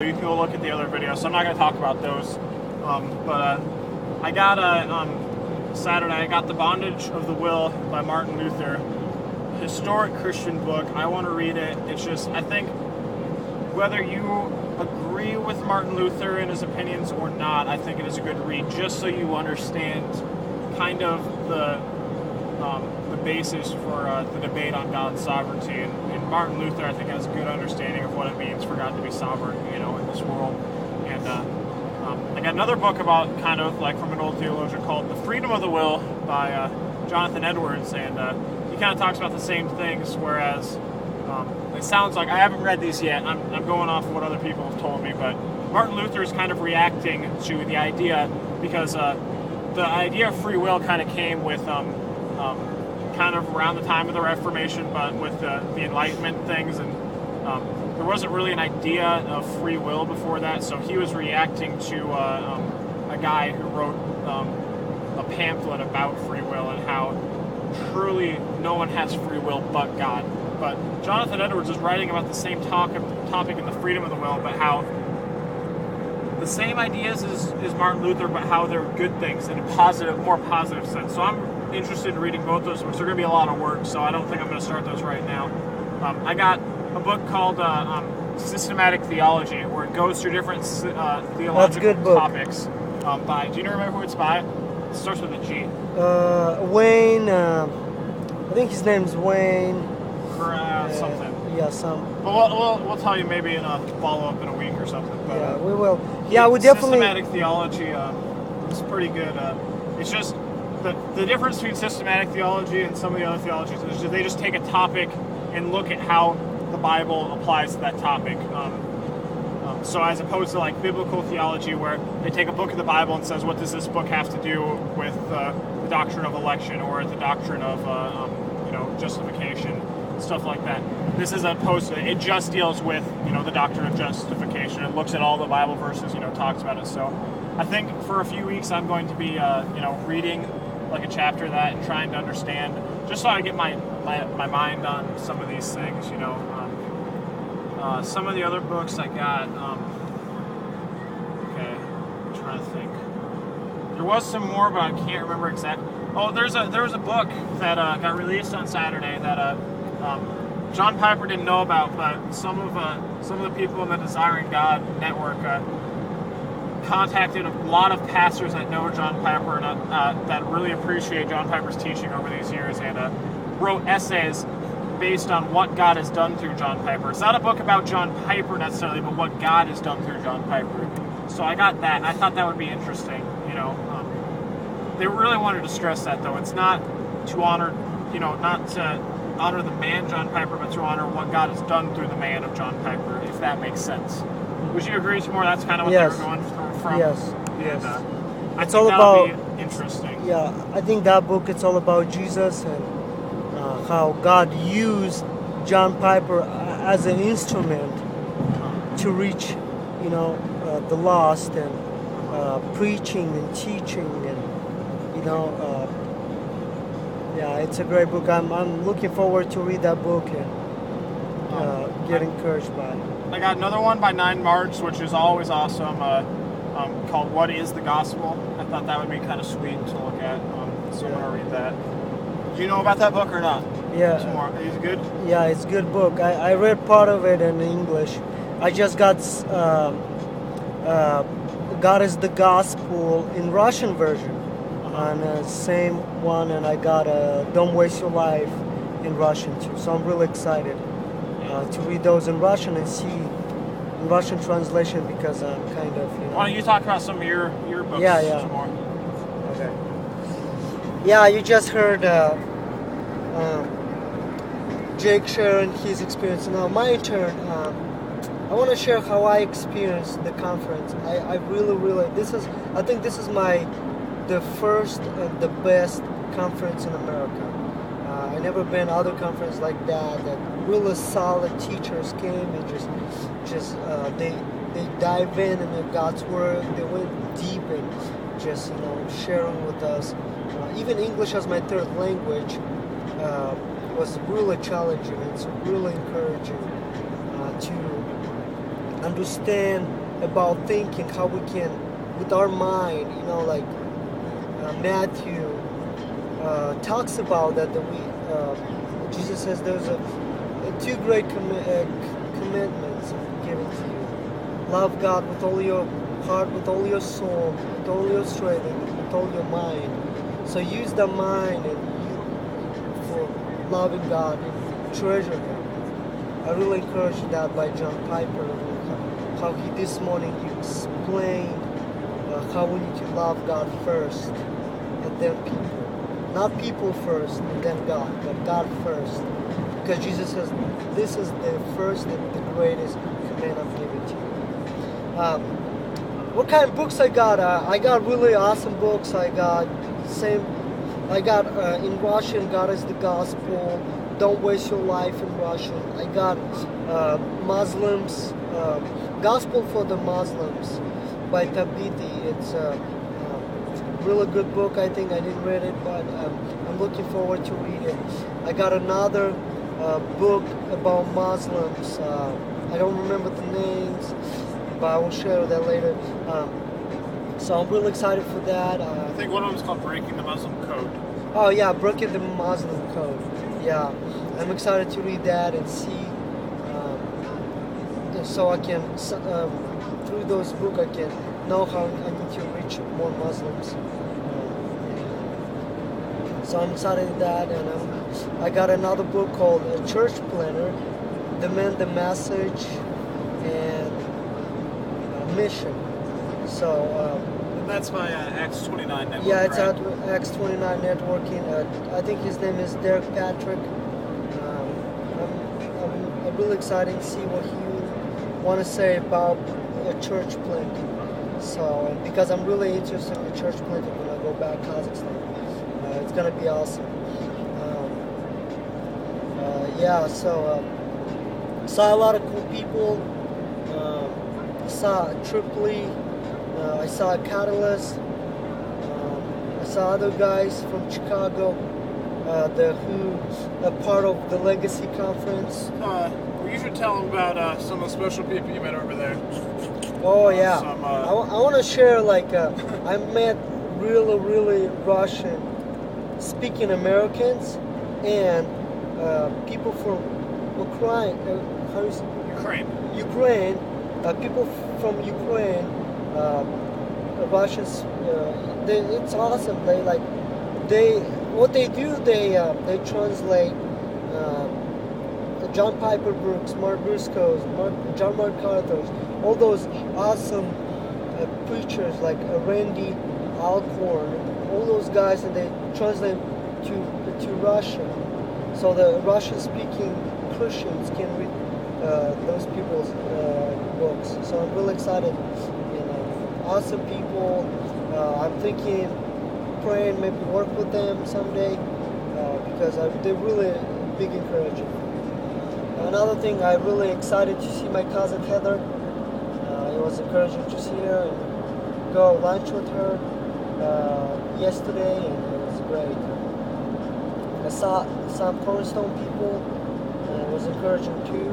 You can go look at the other videos, so I'm not going to talk about those. But I got Saturday, I got The Bondage of the Will by Martin Luther. Historic Christian book. I want to read it. It's just, I think, whether you agree with Martin Luther and his opinions or not, I think it is a good read, just so you understand kind of the basis for the debate on God's sovereignty. And Martin Luther, I think, has a good understanding of what it means for God to be sovereign, in this world. And I got another book about kind of like from an old theologian called The Freedom of the Will by Jonathan Edwards, and he kind of talks about the same things, whereas it sounds like, I haven't read these yet, I'm going off of what other people have told me, but Martin Luther is kind of reacting to the idea, because the idea of free will kind of came with kind of around the time of the Reformation, but with the Enlightenment things, and there wasn't really an idea of free will before that, so he was reacting to a guy who wrote a pamphlet about free will and how truly no one has free will but God. But Jonathan Edwards is writing about the same topic in The Freedom of the Will, but how the same ideas as Martin Luther, but how they're good things in a more positive sense. So I'm interested in reading both those books. They're going to be a lot of work, so I don't think I'm going to start those right now. I got a book called Systematic Theology, where it goes through different theological topics. Do you remember who it's by? It starts with a G. Wayne. I think his name's Wayne. Something. Yeah, some. But we'll tell you maybe in a follow-up in a week or something. But, yeah, we will. Yeah, we definitely. Systematic theology is pretty good. It's just the difference between systematic theology and some of the other theologies is they just take a topic and look at how the Bible applies to that topic. So as opposed to like biblical theology, where they take a book of the Bible and says, what does this book have to do with the doctrine of election or the doctrine of justification, stuff like that. This is opposed to, it just deals with the doctrine of justification. It looks at all the Bible verses, talks about it. So I think for a few weeks I'm going to be reading like a chapter of that and trying to understand, just so I get my mind on some of these things. Some of the other books I got. Okay, I'm trying to think. There was some more, but I can't remember exactly. Oh, there was a book that got released on Saturday that John Piper didn't know about, but some of the people in the Desiring God network contacted a lot of pastors that know John Piper and that really appreciate John Piper's teaching over these years, and wrote essays based on what God has done through John Piper. It's not a book about John Piper necessarily, but what God has done through John Piper. So I got that. I thought that would be interesting. They really wanted to stress that, though. It's not to honor, not to honor the man John Piper, but to honor what God has done through the man of John Piper, if that makes sense. Would you agree, more? That's kind of what they were going from. Yes. Yes. And it's all about. Be interesting. Yeah, I think that book, it's all about Jesus and how God used John Piper as an instrument to reach, the lost, and preaching and teaching, and it's a great book. I'm looking forward to read that book and get encouraged by it. I got another one by 9 Marks, which is always awesome, called What is the Gospel? I thought that would be kind of sweet to look at, so I'm going to read that. Do you know about that book or not? Yeah. Is it good? Yeah, it's a good book. I read part of it in English. I just got God is the Gospel in Russian version, and same one, and I got Don't Waste Your Life in Russian too. So I'm really excited to read those in Russian and see in Russian translation, because I'm kind of. Why don't you talk about some of your books? Yeah. Some more. Okay. Yeah, you just heard Jake sharing his experience. Now my turn. I want to share how I experienced the conference. I really, I think this is the first and the best conference in America. I never been other conference like that really solid teachers came and just they dive in God's word. They went deep and just sharing with us. Even English as my third language was really challenging. It's really encouraging understand about thinking, how we can, with our mind, like Matthew talks about that Jesus says there's two great commandments given to you. Love God with all your heart, with all your soul, with all your strength, and with all your mind. So use the mind for loving God and treasure Him. I really encourage that by John Piper, how he this morning he explained how we need to love God first and then people. Not people first and then God, but God first. Because Jesus says, this is the first and the greatest command I'm giving to you. What kind of books I got? I got really awesome books. I got in Russian, God is the Gospel. Don't waste your life in Russian. I got Muslims, Gospel for the Muslims by Tabiti. It's a really good book. I think I didn't read it, but I'm looking forward to read it. I got another book about Muslims. I don't remember the names, but I will share that later. So I'm really excited for that. I think one of them is called Breaking the Muslim Code. Oh yeah, Breaking the Muslim Code. Yeah, I'm excited to read that and see. So I can, through those books, I can know how I need to reach more Muslims. So I'm excited with that, and I got another book called Church Planner, The Man, the Message, and Mission. So. And that's by X29 Network. Yeah, it's right? at X29 Networking. I think his name is Derek Patrick. I'm really excited to see what he want to say about church planting. So, because I'm really interested in church planting when I go back to Kazakhstan. It's gonna be awesome. Saw a lot of cool people. Saw Tripoli. I saw Catalyst. I saw other guys from Chicago who are part of the Legacy Conference. Well, you should tell them about some of the special people you met over there. Oh yeah, I want to share I met really Russian speaking Americans and people from Ukraine. Ukraine. People from Ukraine. Russians. It's awesome. What they do. They translate. John Piper Brooks, Mark Briscoe's, John Mark Carter's, all those awesome preachers like Randy Alcorn, all those guys, and they translate to Russian, so the Russian-speaking Christians can read those people's books. So I'm really excited. Awesome people. I'm thinking, praying, maybe work with them someday because they're really big encouragement. Another thing, I'm really excited to see my cousin Heather. It was encouraging to see her and go lunch with her yesterday, and it was great. I saw some Cornerstone people, and it was encouraging too.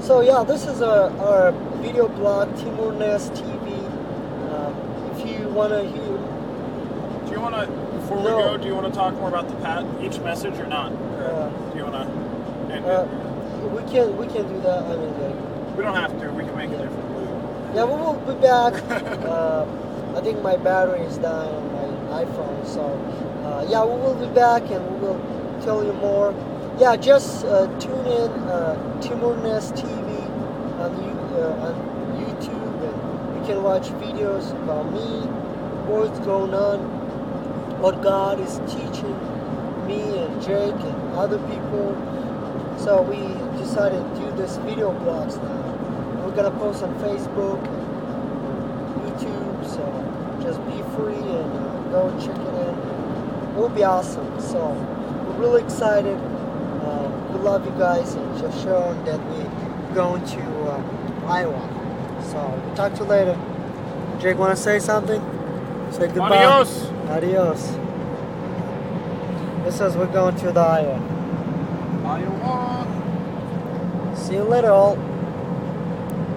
So yeah, this is our video blog, Timur Nest TV. If you want to hear... Do you want to, before we go, do you want to talk more about each message or not? Or do you want to end it? We can do that. I mean, we don't have to. We can make it different. Yeah, we will be back. I think my battery is dying on my iPhone, so yeah, we will be back and we will tell you more. Yeah, just tune in Timur Nest TV on YouTube, and you can watch videos about me, what's going on, what God is teaching me and Jake and other people. So we decided to do this video blogs now. We're gonna post on Facebook, YouTube, so just be free and go and check it in. It will be awesome. So we're really excited. We love you guys, and just showing that we're going to Iowa. So we'll talk to you later. Jake, want to say something? Say goodbye. Adios. Adios. This says we're going to the Iowa. Iowa. See you later, all.